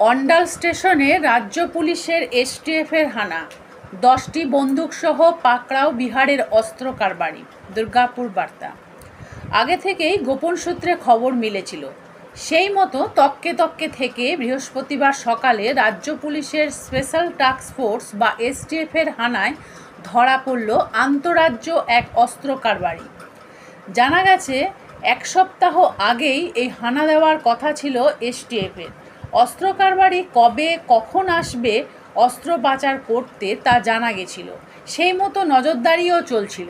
অন্ডাল স্টেশনে রাজ্য পুলিশের এসটিএফের হানা, 10টি বন্দুকসহ পাকড়াও বিহারের অস্ত্র কারবারি। দুর্গাপুর বার্তা। আগে থেকেই গোপন সূত্রে খবর মিলেছিল, সেই মতো তককে তককে থেকে বৃহস্পতিবার সকালে রাজ্য পুলিশের স্পেশাল টাস্ক ফোর্স বা এসটিএফের হানায় ধরা পড়ল আন্তঃরাজ্য এক অস্ত্র কারবারি। জানা গেছে, এক সপ্তাহ আগেই এই হানা দেওয়ার কথা ছিল এসটিএফের। অস্ত্র কারবারি কবে কখন আসবে অস্ত্র পাচার করতে তা জানা গেছিল, সেই মতো নজরদারিও চলছিল।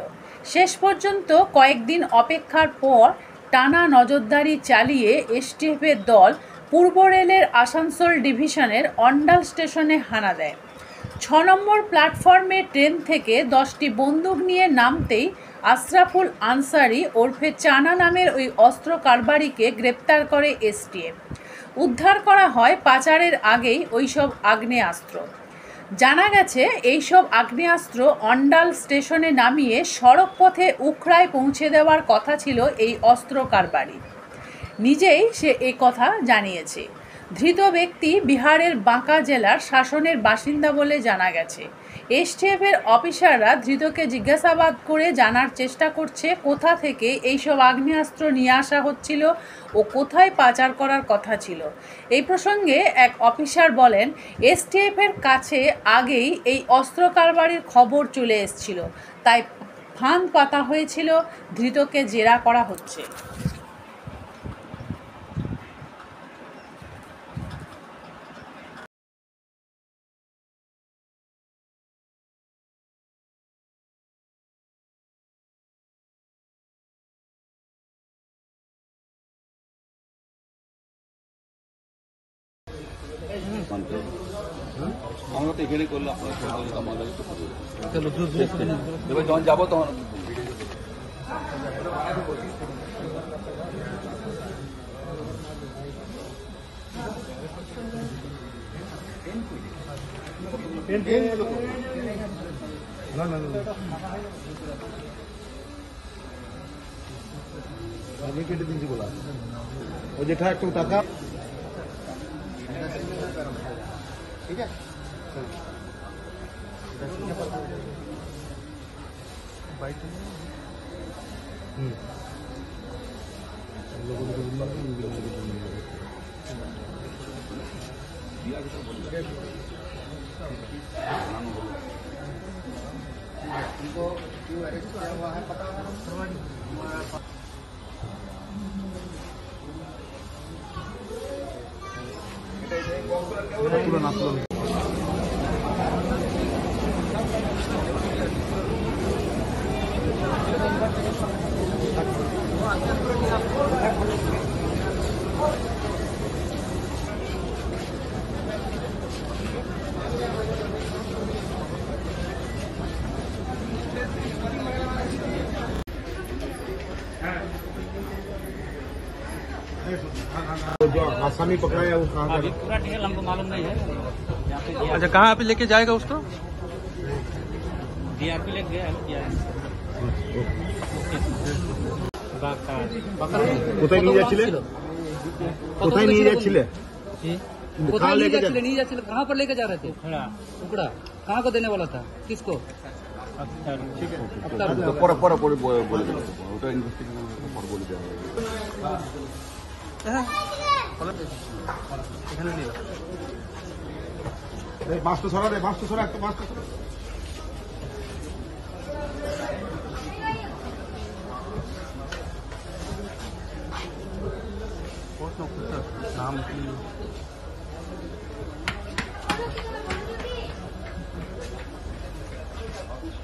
শেষ পর্যন্ত কয়েকদিন অপেক্ষার পর টানা নজরদারি চালিয়ে এসটিএফের দল পূর্ব রেলের আসানসোল ডিভিশনের অন্ডাল স্টেশনে হানা দেয়। 6 নম্বর প্ল্যাটফর্মে ট্রেন থেকে 10টি বন্দুক নিয়ে নামতেই আশরাফুল আনসারি ওরফে চানা নামের ওই অস্ত্র কারবারিকে গ্রেপ্তার করে এসটিএফ। উদ্ধার করা হয় পাচারের আগেই ওইসব আগ্নেয়াস্ত্র। জানা গেছে, এইসব আগ্নেয়াস্ত্র অন্ডাল স্টেশনে নামিয়ে সড়ক পথে উখড়ায় পৌঁছে দেওয়ার কথা ছিল এই অস্ত্র কারবারি। নিজেই সে এ কথা জানিয়েছে। ধৃত ব্যক্তি বিহারের বাঁকা জেলার শাসনের বাসিন্দা বলে জানা গেছে। এসটিএফের অফিসাররা ধৃতকে জিজ্ঞাসাবাদ করে জানার চেষ্টা করছে কোথা থেকে এইসব আগ্নেয়াস্ত্র নিয়ে আসা হচ্ছিল ও কোথায় পাচার করার কথা ছিল। এই প্রসঙ্গে এক অফিসার বলেন, এসটিএফের কাছে আগেই এই অস্ত্র কারবারির খবর চলে এসেছিল, তাই ফাঁদ পাতা হয়েছিল, ধৃতকে জেরা করা হচ্ছে। আমরা তো এখানে করলে আপনার যখন যাবো তখন কেটে দিচ্ছি বলা ওই যেটা একটু টাকা ঠিক আছে। उनको क्यों अरेस्ट किया हुआ है पता है? जो आसामी पकड़ा है वो कहाँ का? पूरा डिटेल हमको मालूम नहीं है। अच्छा, कहाँ पे लेके जाएगा उसको? डीआरपी लेके गया है। কোথায় নিয়ে যাচ্ছিলে? কোথায় নিয়ে যাচ্ছিলে? कोথায় নিয়ে যাচ্ছিলে? নিয়ে যাচ্ছিলে कहाँ पर लेके जा रहे थे? उकड़ा कहाँ को देने वाला था? किसको? ঠিক আছে, পরে পরে পরে বলে দেবো, ওটা ইনভেস্টিগেশন পরে বলে দেওয়া হবে। বাস তো সরা দে, বাস তো সরা, একটা বাস তো সরা। नाम की